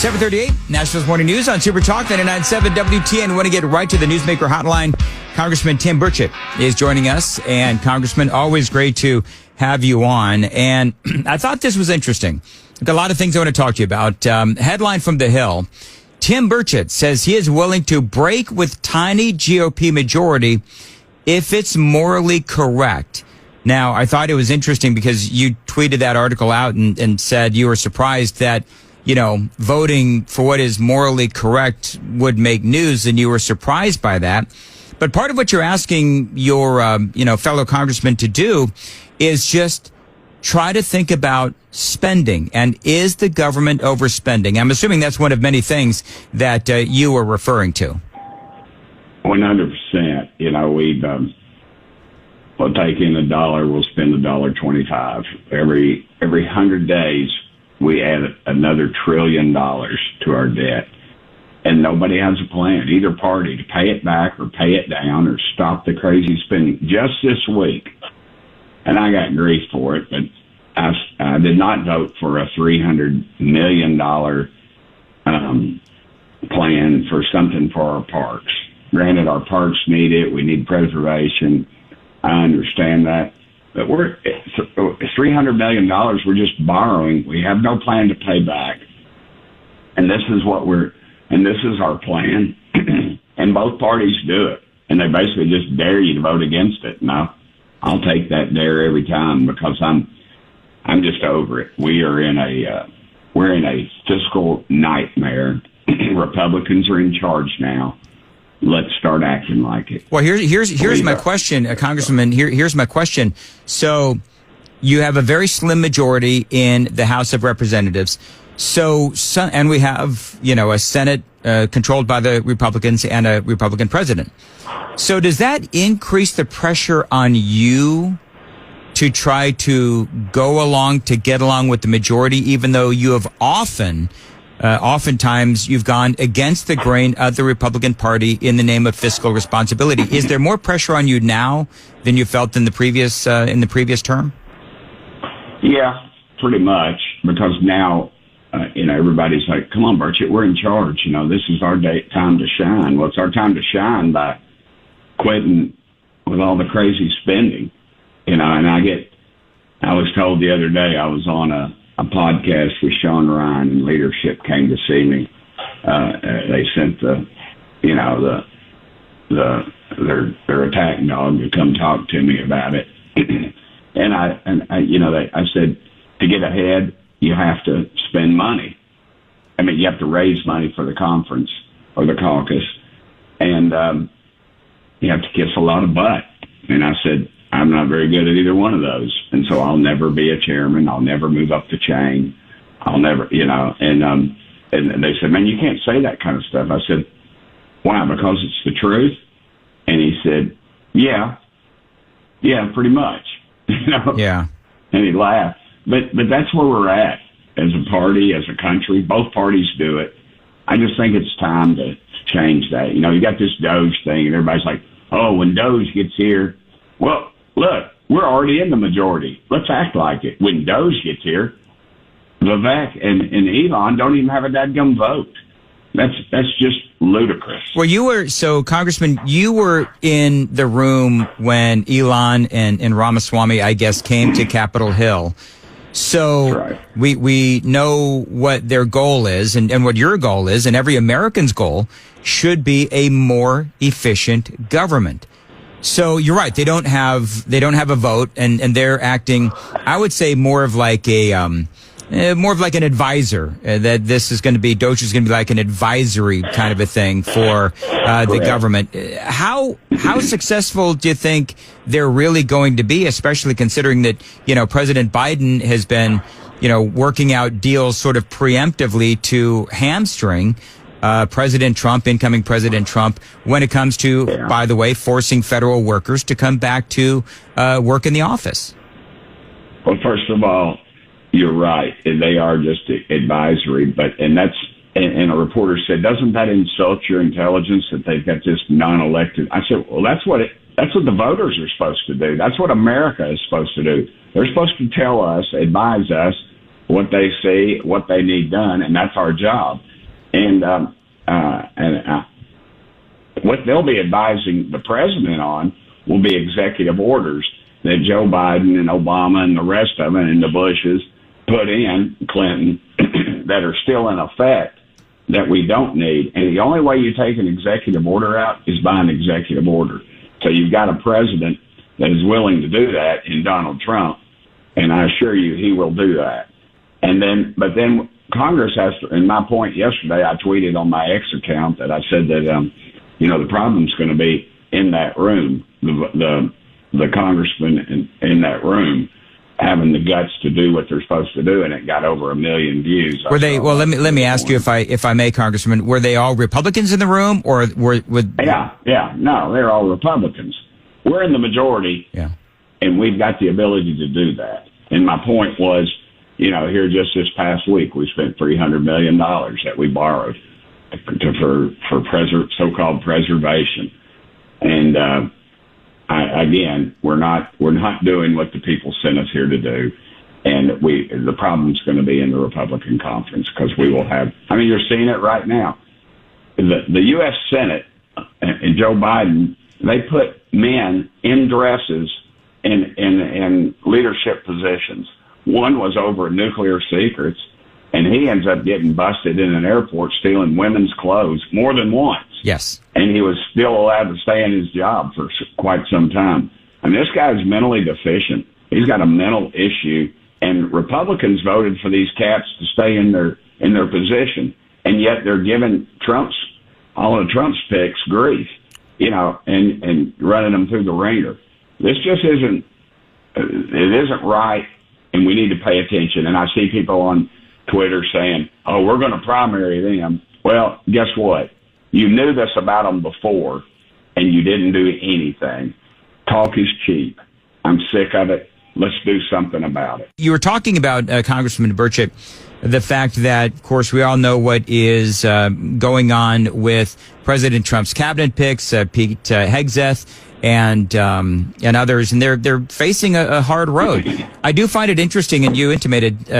7:38, Nashville's Morning News on Super Talk 99.7 WTN. We want to get right to the Newsmaker Hotline. Congressman Tim Burchett is joining us. And Congressman, always great to have you on. And I thought this was interesting. A lot of things I want to talk to you about. Headline from The Hill. Tim Burchett says he is willing to break with tiny GOP majority if it's morally correct. Now, I thought it was interesting because you tweeted that article out and said you were surprised that, you know, voting for what is morally correct would make news, and you were surprised by that. But part of what you're asking your, fellow congressmen to do is just try to think about spending. And is the government overspending? I'm assuming that's one of many things that you were referring to. 100%. You know, we'll take in $1, we'll spend $1.25. Every 100 days, we add another $1 trillion to our debt. And nobody has a plan, either party, to pay it back or pay it down or stop the crazy spending. Just this week, and I got grief for it, but I did not vote for a $300 million plan for something for our parks. Granted, our parks need it. We need preservation. I understand that. But we're $300 million. We're just borrowing. We have no plan to pay back. And this is our plan. And both parties do it. And they basically just dare you to vote against it. Now, I'll take that dare every time because I'm just over it. We're in a fiscal nightmare. Republicans are in charge now. Let's start acting like it. Well, here's my question, Congressman. Here's my question. So you have a very slim majority in the House of Representatives. And we have, a Senate controlled by the Republicans and a Republican president. So does that increase the pressure on you to try to get along with the majority, even though you have oftentimes you've gone against the grain of the Republican Party in the name of fiscal responsibility? Is there more pressure on you now than you felt in the previous term? Yeah, pretty much, because now, everybody's like, come on, Burchett, we're in charge. This is our time to shine. Well, it's our time to shine by quitting with all the crazy spending. And I was told the other day, I was on a podcast with Sean Ryan, and leadership came to see me. They sent their attack dog to come talk to me about it. and I said, to get ahead, you have to spend money. I mean, you have to raise money for the conference or the caucus, and you have to kiss a lot of butt. And I said, I'm not very good at either one of those. And so I'll never be a chairman. I'll never move up the chain. I'll never, and they said, man, you can't say that kind of stuff. I said, why? Because it's the truth? And he said, yeah, pretty much, Yeah. And he laughed. But that's where we're at as a party, as a country. Both parties do it. I just think it's time to change that. You got this Doge thing, and everybody's like, oh, when Doge gets here, well, look, we're already in the majority. Let's act like it. When Doge gets here, Vivek and Elon don't even have a dadgum vote. That's just ludicrous. Well, Congressman, you were in the room when Elon and Ramaswamy, I guess, came to Capitol Hill. So right. we know what their goal is and what your goal is, and every American's goal should be a more efficient government. So you're right. They don't have a vote, and they're acting, I would say, more of like an advisor. That this is going to be, Doge is going to be like an advisory kind of a thing for the government. How successful do you think they're really going to be, especially considering that, President Biden has been, working out deals sort of preemptively to hamstring incoming President Trump, when it comes to, by the way, forcing federal workers to come back to work in the office? Well, first of all, you're right. They are just advisory, and a reporter said, doesn't that insult your intelligence that they've got this non-elected? I said, well, that's what the voters are supposed to do. That's what America is supposed to do. They're supposed to tell us, advise us what they see, what they need done, and that's our job. And what they'll be advising the president on will be executive orders that Joe Biden and Obama and the rest of it and the Bushes put in, Clinton, that are still in effect that we don't need. And the only way you take an executive order out is by an executive order. So you've got a president that is willing to do that in Donald Trump, and I assure you he will do that. But then Congress has to, and my point yesterday, I tweeted on my X account that I said that, the problem's going to be in that room, the congressman in that room having the guts to do what they're supposed to do, and it got over 1 million views. Were they? Well, let me ask you, if I may, Congressman, were they all Republicans in the room, or were? No, they're all Republicans. We're in the majority, and we've got the ability to do that. And my point was, here just this past week, we spent $300 million that we borrowed for so-called preservation, and we're not doing what the people sent us here to do, and the problem's going to be in the Republican conference, because we will have. I mean, you're seeing it right now. The U.S. Senate and Joe Biden, they put men in dresses in leadership positions. One was over nuclear secrets, and he ends up getting busted in an airport stealing women's clothes more than once. Yes. And he was still allowed to stay in his job for quite some time. I mean, this guy's mentally deficient. He's got a mental issue, and Republicans voted for these cats to stay in their position, and yet they're giving all of Trump's picks grief, and running them through the ringer. This just isn't right, and we need to pay attention. And I see people on Twitter saying, "Oh, we're going to primary them." Well, guess what? You knew this about them before, and you didn't do anything. Talk is cheap. I'm sick of it. Let's do something about it. You were talking about, Congressman Burchett, the fact that, of course, we all know what is going on with President Trump's cabinet picks, Pete Hegseth, and others, and they're facing a hard road. I do find it interesting, and you intimated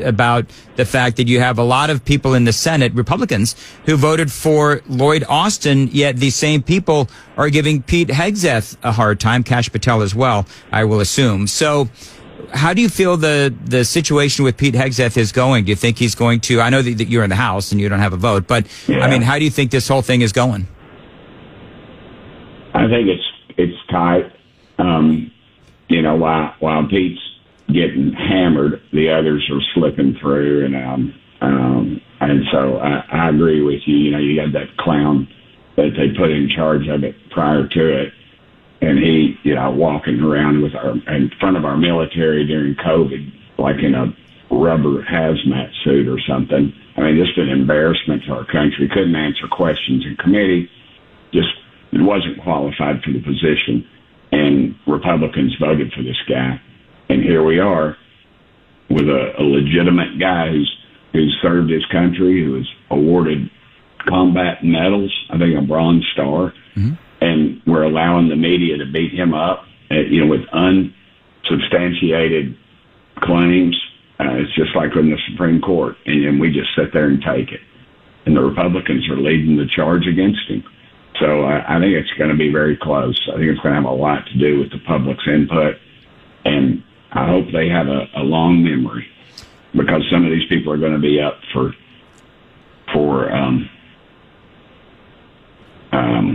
about the fact that you have a lot of people in the Senate, Republicans, who voted for Lloyd Austin, yet these same people are giving Pete Hegseth a hard time, Kash Patel as well, I will assume. So how do you feel the situation with Pete Hegseth is going? Do you think he's going to, I know that you're in the House and you don't have a vote, but I mean, how do you think this whole thing is going? I think it's tight. While Pete's getting hammered, the others are slipping through, and so I agree with you. You got that clown that they put in charge of it prior to it, and he, walking around in front of our military during COVID, like in a rubber hazmat suit or something. I mean, just an embarrassment to our country. Couldn't answer questions in committee. Just wasn't qualified for the position, and Republicans voted for this guy. And here we are with a legitimate guy who's served his country, who was awarded combat medals, I think a Bronze Star, and we're allowing the media to beat him up, with unsubstantiated claims. It's just like in the Supreme Court, and we just sit there and take it. And the Republicans are leading the charge against him. So I think it's going to be very close. I think it's going to have a lot to do with the public's input, and I hope they have a long memory, because some of these people are going to be up for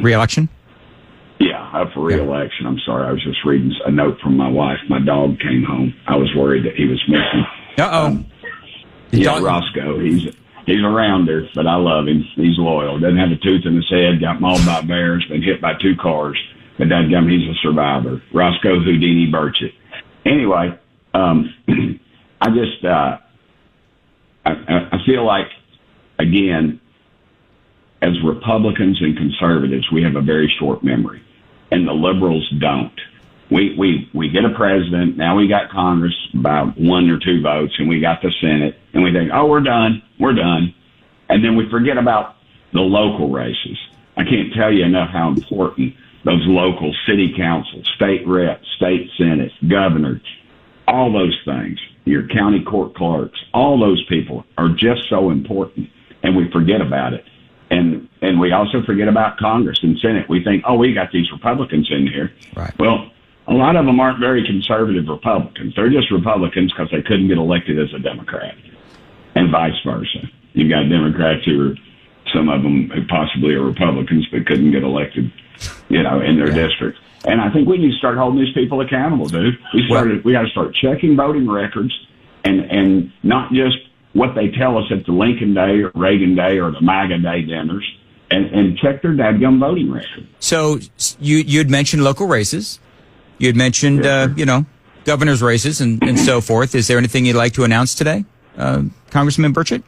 re-election. Yeah, up for re-election. I'm sorry, I was just reading a note from my wife. My dog came home. I was worried that he was missing. Roscoe. He's around her, but I love him. He's loyal. Doesn't have a tooth in his head. Got mauled by bears. Been hit by 2 cars. But dadgum, he's a survivor. Roscoe Houdini Burchett. Anyway, I just I feel like, again, as Republicans and conservatives, we have a very short memory, and the liberals don't. We get a president. Now we got Congress by 1 or 2 votes, and we got the Senate, and we think, oh, we're done. And then we forget about the local races. I can't tell you enough how important those local city councils, state reps, state senate, governors, all those things, your county court clerks, all those people are just so important. and we forget about it. And we also forget about Congress and Senate. We think, oh, we got these Republicans in here. Right. Well, a lot of them aren't very conservative Republicans. They're just Republicans because they couldn't get elected as a Democrat, and vice versa. You got Democrats who are, some of them who possibly are Republicans but couldn't get elected, in their district. And I think we need to start holding these people accountable, dude. We got to start checking voting records and not just what they tell us at the Lincoln Day or Reagan Day or the MAGA Day dinners, and check their dadgum voting record. So you'd mentioned local races. You'd mentioned, governor's races and so forth. Is there anything you'd like to announce today, Congressman Burchett?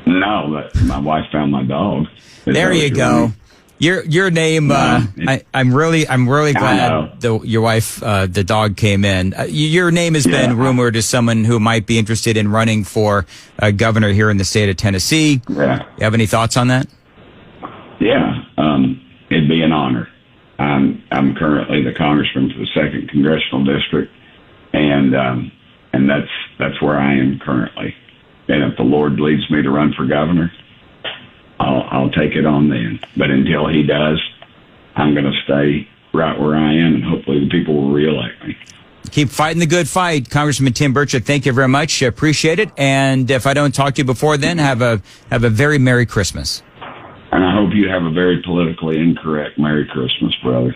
No, but my wife found my dog. There you go. Your name. No, I'm really glad your wife, the dog, came in. Your name has been rumored as someone who might be interested in running for governor here in the state of Tennessee. Yeah. You have any thoughts on that? Yeah, it'd be an honor. I'm currently the congressman for the 2nd Congressional District, and that's where I am currently. And if the Lord leads me to run for governor, I'll take it on then. But until he does, I'm going to stay right where I am, and hopefully the people will reelect me. Keep fighting the good fight, Congressman Tim Burchett. Thank you very much. Appreciate it. And if I don't talk to you before then, have a very Merry Christmas. And I hope you have a very politically incorrect Merry Christmas, brother.